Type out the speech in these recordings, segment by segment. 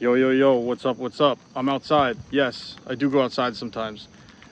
Yo, yo, yo, what's up, what's up? I'm outside. Yes, I do go outside sometimes.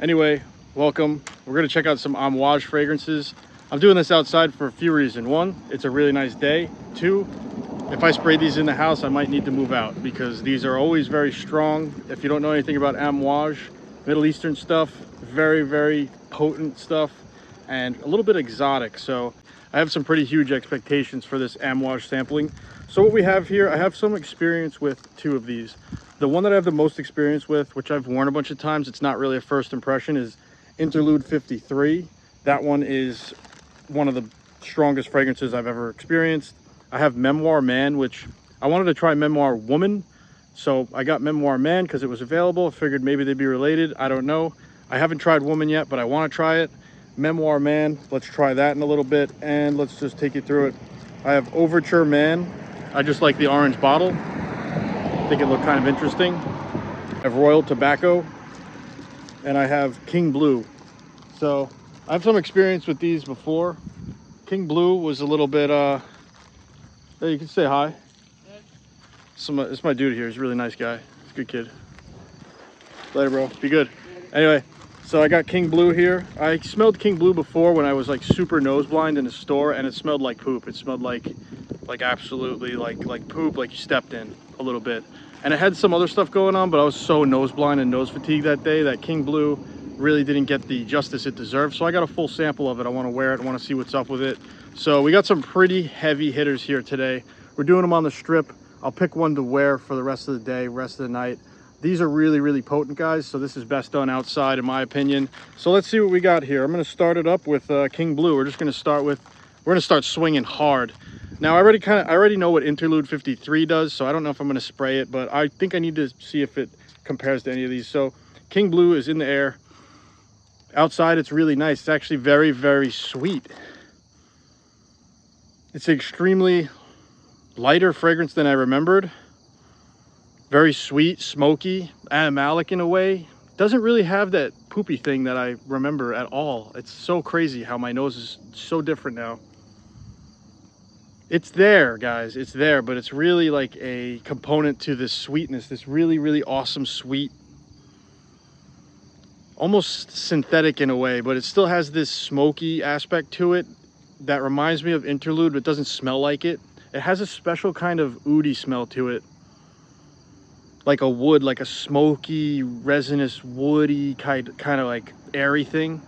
Anyway, welcome. We're gonna check out some Amouage fragrances. I'm doing this outside for a few reasons. One, it's a really nice day. Two, if I spray these in the house, I might need to move out because these are always very strong. If you don't know anything about Amouage, Middle Eastern stuff, very, very potent stuff and a little bit exotic. So I have some pretty huge expectations for this Amouage sampling. So what we have here, I have some experience with two of these. The one that I have the most experience with, which I've worn a bunch of times, it's not really a first impression, is Interlude 53. That one is one of the strongest fragrances I've ever experienced. I have Memoir Man, which I wanted to try Memoir Woman. So I got Memoir Man because it was available. I figured maybe they'd be related. I don't know. I haven't tried Woman yet, but I want to try it. Memoir Man, let's try that in a little bit, and let's just take you through it. I have Overture Man. I just like the orange bottle. I think it looked kind of interesting. I have Royal Tobacco, and I have King Blue. So I have some experience with these before. King Blue was a little bit, hey, you can say hi. It's my dude here. He's a really nice guy. He's a good kid. Later, bro. Be good. Anyway, so I got King Blue here. I smelled King Blue before when I was like super nose blind in a store, and it smelled like poop. It smelled like absolutely like poop, like you stepped in a little bit. And it had some other stuff going on, but I was so nose blind and nose fatigued that day that King Blue really didn't get the justice it deserved. So I got a full sample of it. I want to wear it. I want to see what's up with it. So we got some pretty heavy hitters here today. We're doing them on the strip. I'll pick one to wear for the rest of the day, rest of the night. These are really, really potent, guys. So this is best done outside, in my opinion. So let's see what we got here. I'm going to start it up with King Blue. We're going to start swinging hard. Now I already know what Interlude 53 does, so I don't know if I'm going to spray it, but I think I need to see if it compares to any of these. So King Blue is in the air. Outside, it's really nice. It's actually very, very sweet. It's an extremely lighter fragrance than I remembered. Very sweet, smoky, animalic in a way. Doesn't really have that poopy thing that I remember at all. It's so crazy how my nose is so different now. It's there, guys. It's there, but it's really like a component to this sweetness. This really, really awesome, sweet, almost synthetic in a way, but it still has this smoky aspect to it that reminds me of Interlude, but doesn't smell like it. It has a special kind of oody smell to it. Like a wood, like a smoky, resinous, woody, kind of like airy thing.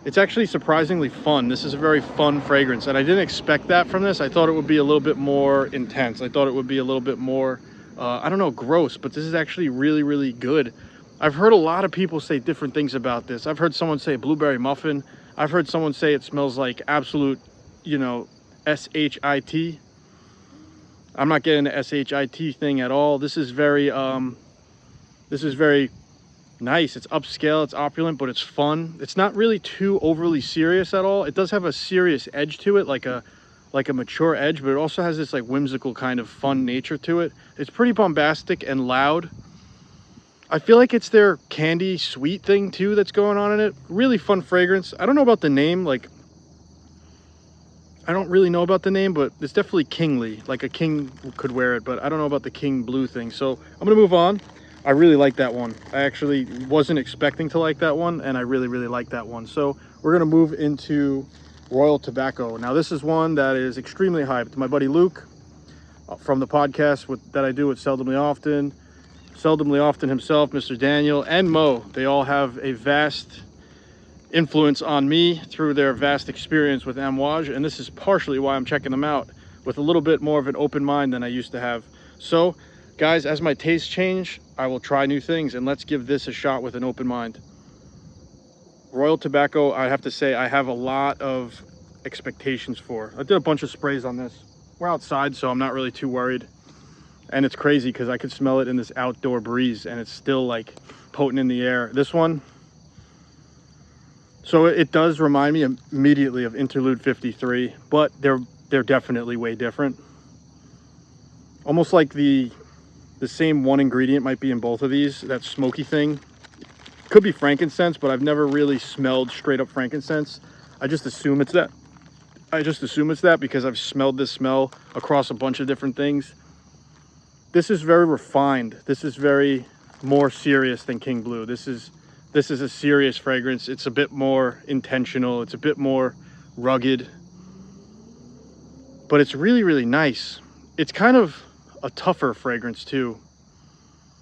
It's actually surprisingly fun. This is a very fun fragrance, and I didn't expect that from this. I thought it would be a little bit more intense. I thought it would be a little bit more, I don't know, gross, but this is actually really, really good. I've heard a lot of people say different things about this. I've heard someone say blueberry muffin. I've heard someone say it smells like absolute, you know, S-H-I-T. I'm not getting the S-H-I-T thing at all. This is very nice. It's upscale, it's opulent, but it's fun. It's not really too overly serious at all. It does have a serious edge to it, like a mature edge, but it also has this like whimsical kind of fun nature to it. It's pretty bombastic and loud. I feel like it's their candy sweet thing too that's going on in it. Really fun fragrance. I don't know about the name, like I don't really know about the name, but it's definitely kingly, like a king could wear it, but I don't know about the King Blue thing. So I'm gonna move on. I really like that one. I actually wasn't expecting to like that one, and I really, really like that one. So we're gonna move into Royal Tobacco. Now this is one that is extremely hyped. My buddy Luke from the podcast that I do with Seldomly Often himself, Mr. Daniel, and Mo, they all have a vast influence on me through their vast experience with Amouage, and this is partially why I'm checking them out with a little bit more of an open mind than I used to have. So guys, as my tastes change, I will try new things, and let's give this a shot with an open mind. Royal Tobacco, I have to say, I have a lot of expectations for. I did a bunch of sprays on this. We're outside, so I'm not really too worried. And it's crazy because I could smell it in this outdoor breeze, and it's still like potent in the air. This one, so it does remind me immediately of Interlude 53, but they're definitely way different. Almost like the same one ingredient might be in both of these, that smoky thing. Could be frankincense, but I've never really smelled straight up frankincense. I just assume it's that because I've smelled this smell across a bunch of different things. This is very refined. This is very more serious than King Blue. This is a serious fragrance. It's a bit more intentional. It's a bit more rugged, but it's really, really nice. It's kind of a tougher fragrance too.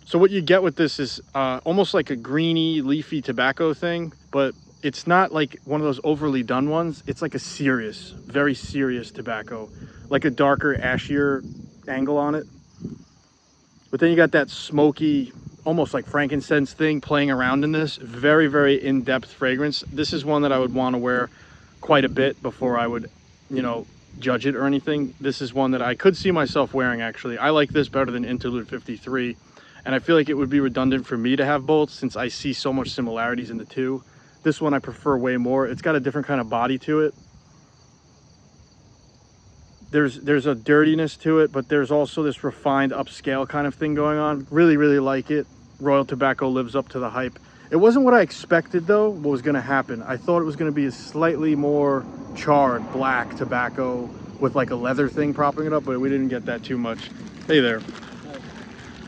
So what you get with this is almost like a greeny, leafy tobacco thing, but it's not like one of those overly done ones. It's like a serious, very serious tobacco, like a darker, ashier angle on it. But then you got that smoky, almost like frankincense thing playing around in this. Very, very in-depth fragrance. This is one that I would want to wear quite a bit before I would, you know, judge it or anything. This is one that I could see myself wearing, actually. I like this better than Interlude 53. And I feel like it would be redundant for me to have both since I see so much similarities in the two. This one I prefer way more. It's got a different kind of body to it. There's a dirtiness to it, but there's also this refined upscale kind of thing going on. Really, really like it. Royal Tobacco lives up to the hype. It wasn't what I expected though, what was gonna happen. I thought it was gonna be a slightly more charred black tobacco with like a leather thing propping it up, but we didn't get that too much. Hey there.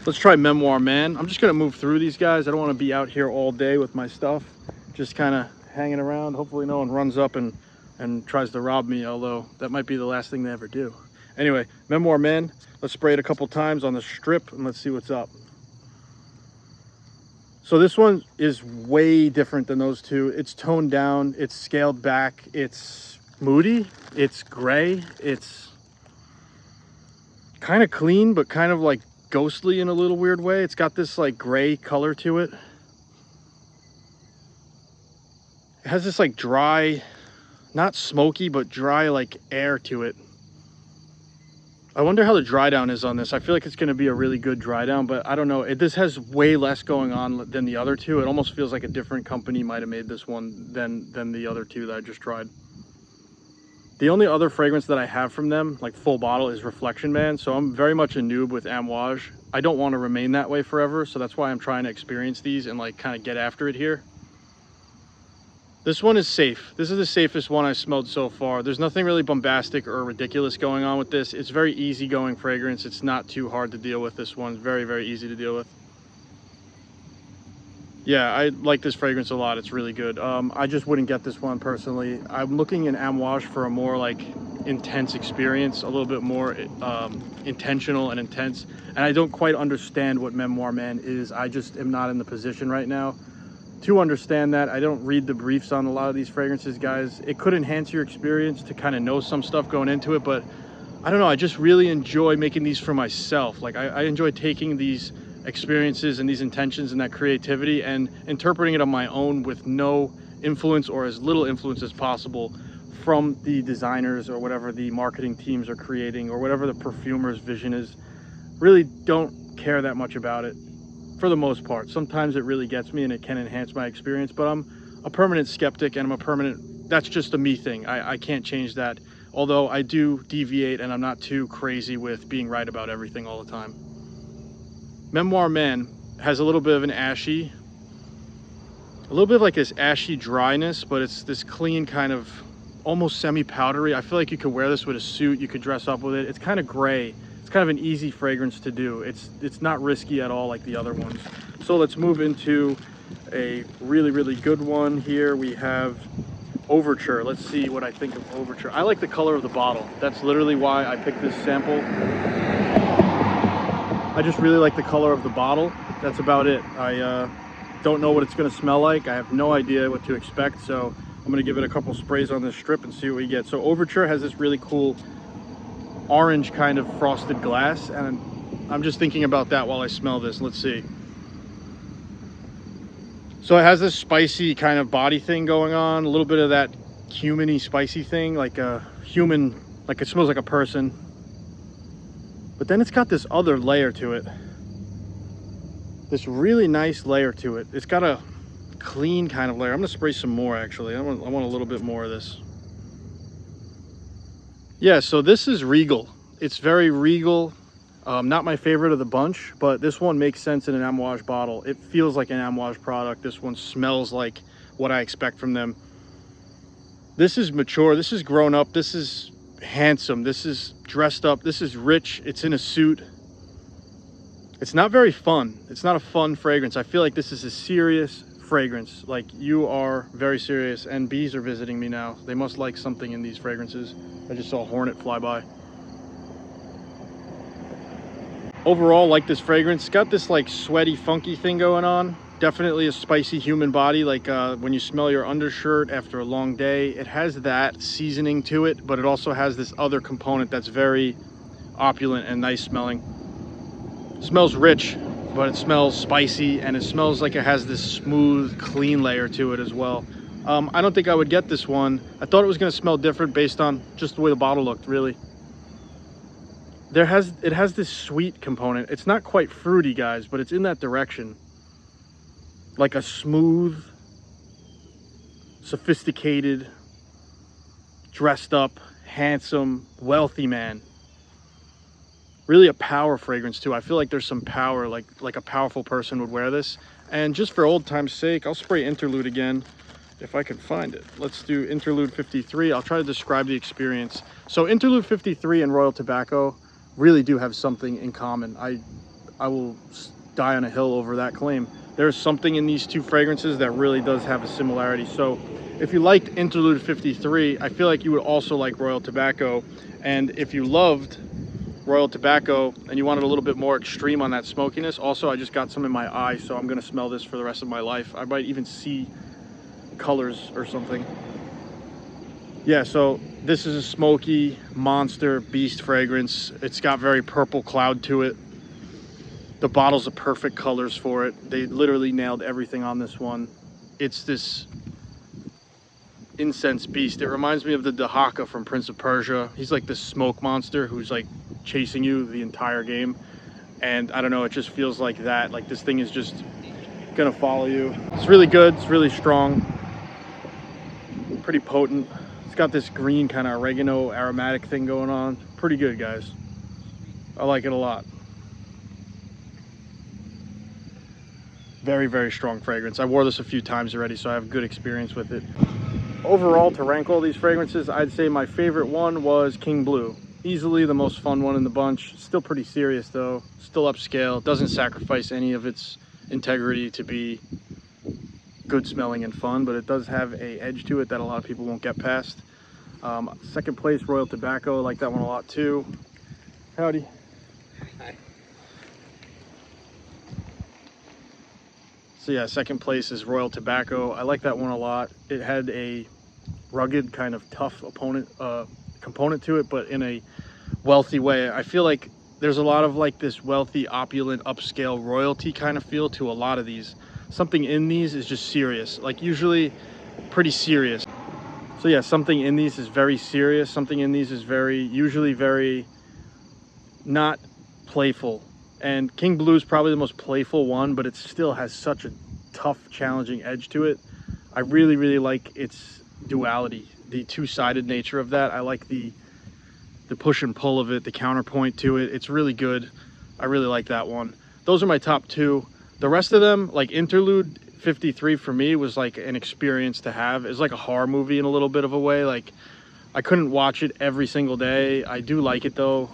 Let's try Memoir Man. I'm just gonna move through these guys. I don't wanna be out here all day with my stuff. Just kind of hanging around. Hopefully no one runs up and tries to rob me, although that might be the last thing they ever do. Anyway, Memoir Man. Let's spray it a couple times on the strip and let's see what's up. So this one is way different than those two. It's toned down, it's scaled back, it's moody, it's gray, it's kind of clean, but kind of like ghostly in a little weird way. It's got this like gray color to it. It has this like dry, not smoky, but dry like air to it. I wonder how the dry down is on this. I feel like it's going to be a really good dry down, but I don't know. This has way less going on than the other two. It almost feels like a different company might have made this one than the other two that I just tried. The only other fragrance that I have from them, like full bottle, is Reflection Man. So I'm very much a noob with Amouage. I don't want to remain that way forever. So that's why I'm trying to experience these and like kind of get after it here. This one is safe. This is the safest one I smelled so far. There's nothing really bombastic or ridiculous going on with this. It's very easygoing fragrance. It's not too hard to deal with. This one's very, very easy to deal with. Yeah, I like this fragrance a lot. It's really good. I just wouldn't get this one personally. I'm looking in Amouage for a more like intense experience, a little bit more intentional and intense. And I don't quite understand what Memoir Man is. I just am not in the position right now to understand that. I don't read the briefs on a lot of these fragrances, guys. It could enhance your experience to kind of know some stuff going into it, but I don't know. I just really enjoy making these for myself. Like I enjoy taking these experiences and these intentions and that creativity and interpreting it on my own with no influence or as little influence as possible from the designers or whatever the marketing teams are creating or whatever the perfumer's vision is. Really don't care that much about it for the most part. Sometimes it really gets me and it can enhance my experience, but I'm a permanent skeptic and that's just a me thing. I can't change that. Although I do deviate and I'm not too crazy with being right about everything all the time. Memoir Man has a little bit of an ashy, a little bit of like this ashy dryness, but it's this clean kind of almost semi-powdery. I feel like you could wear this with a suit. You could dress up with it. It's kind of gray. It's kind of an easy fragrance to do. It's not risky at all like the other ones. So let's move into a really, really good one here. We have Overture. Let's see what I think of Overture. I like the color of the bottle. That's literally why I picked this sample. I just really like the color of the bottle. That's about it. I don't know what it's going to smell like. I have no idea what to expect, so I'm going to give it a couple sprays on this strip and see what we get. So Overture has this really cool orange kind of frosted glass, and I'm just thinking about that while I smell this. Let's see. So it has this spicy kind of body thing going on, a little bit of that human-y spicy thing, like a human, like it smells like a person. But then it's got this other layer to it. This really nice layer to it. It's got a clean kind of layer. I'm gonna spray some more actually. I want a little bit more of this. Yeah, so this is regal. It's very regal. Not my favorite of the bunch, but this one makes sense in an Amouage bottle. It feels like an Amouage product. This one smells like what I expect from them. This is mature. This is grown up. This is handsome. This is dressed up. This is rich. It's in a suit. It's not very fun. It's not a fun fragrance. I feel like this is a serious fragrance. Like, you are very serious, and bees are visiting me now. They must like something in these fragrances. I just saw a hornet fly by. Overall, like this fragrance. It's got this like sweaty, funky thing going on. Definitely a spicy human body, like when you smell your undershirt after a long day. It has that seasoning to it, but it also has this other component that's very opulent and nice smelling. It smells rich, but it smells spicy, and it smells like it has this smooth, clean layer to it as well. I don't think I would get this one. I thought it was going to smell different based on just the way the bottle looked, really. It has this sweet component. It's not quite fruity, guys, but it's in that direction. Like a smooth, sophisticated, dressed up, handsome, wealthy man. Really a power fragrance too. I feel like there's some power, like a powerful person would wear this. And just for old time's sake, I'll spray Interlude again if I can find it. Let's do Interlude 53. I'll try to describe the experience. So Interlude 53 and Royal Tobacco really do have something in common. I will die on a hill over that claim. There's something in these two fragrances that really does have a similarity. So if you liked Interlude 53, I feel like you would also like Royal Tobacco. And if you loved Royal Tobacco and you wanted a little bit more extreme on that smokiness, also I just got some in my eye, so I'm gonna smell this for the rest of my life. I might even see colors or something. Yeah, so this is a smoky monster beast fragrance. It's got very purple cloud to it. The bottle's the perfect colors for it. They literally nailed everything on this one. It's this incense beast. It reminds me of the Dahaka from Prince of Persia. He's like this smoke monster who's like chasing you the entire game. And I don't know, it just feels like that. Like this thing is just gonna follow you. It's really good. It's really strong. Pretty potent. It's got this green kind of oregano aromatic thing going on. Pretty good, guys. I like it a lot. Very, very strong fragrance. I wore this a few times already, so I have good experience with it. Overall, to rank all these fragrances, I'd say my favorite one was King Blue. Easily the most fun one in the bunch. Still pretty serious though. Still upscale. Doesn't sacrifice any of its integrity to be good smelling and fun, but it does have a edge to it that a lot of people won't get past. Second place, Royal Tobacco. I like that one a lot too. Howdy. Hi. So yeah, second place is Royal Tobacco. I like that one a lot. It had a rugged, kind of tough component to it, but in a wealthy way. I feel like there's a lot of like this wealthy, opulent, upscale royalty kind of feel to a lot of these. Something in these is just serious, like usually pretty serious. So yeah, something in these is very serious. Something in these is usually very not playful. And King Blue is probably the most playful one, but it still has such a tough, challenging edge to it. I really, really like its duality, the two-sided nature of that. I like the push and pull of it, the counterpoint to it. It's really good. I really like that one. Those are my top two. The rest of them, like Interlude 53 for me was like an experience to have. It's like a horror movie in a little bit of a way. Like I couldn't watch it every single day. I do like it though.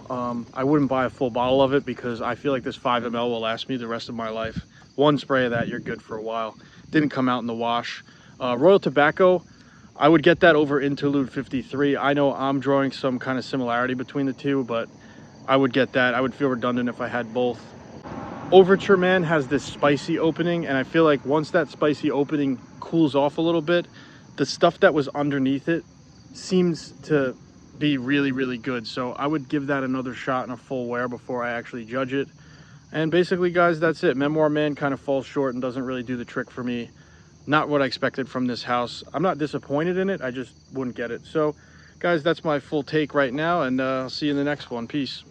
I wouldn't buy a full bottle of it because I feel like this 5 ml will last me the rest of my life. One spray of that, you're good for a while. Didn't come out in the wash. Royal Tobacco, I would get that over Interlude 53. I know I'm drawing some kind of similarity between the two, but I would get that. I would feel redundant if I had both. Overture Man has this spicy opening, and I feel like once that spicy opening cools off a little bit, the stuff that was underneath it seems to be really, really good. So I would give that another shot in a full wear before I actually judge it. And basically, guys, that's it. Memoir Man kind of falls short and doesn't really do the trick for me. Not what I expected from this house. I'm not disappointed in it. I just wouldn't get it. So, guys, that's my full take right now, and I'll see you in the next one. Peace.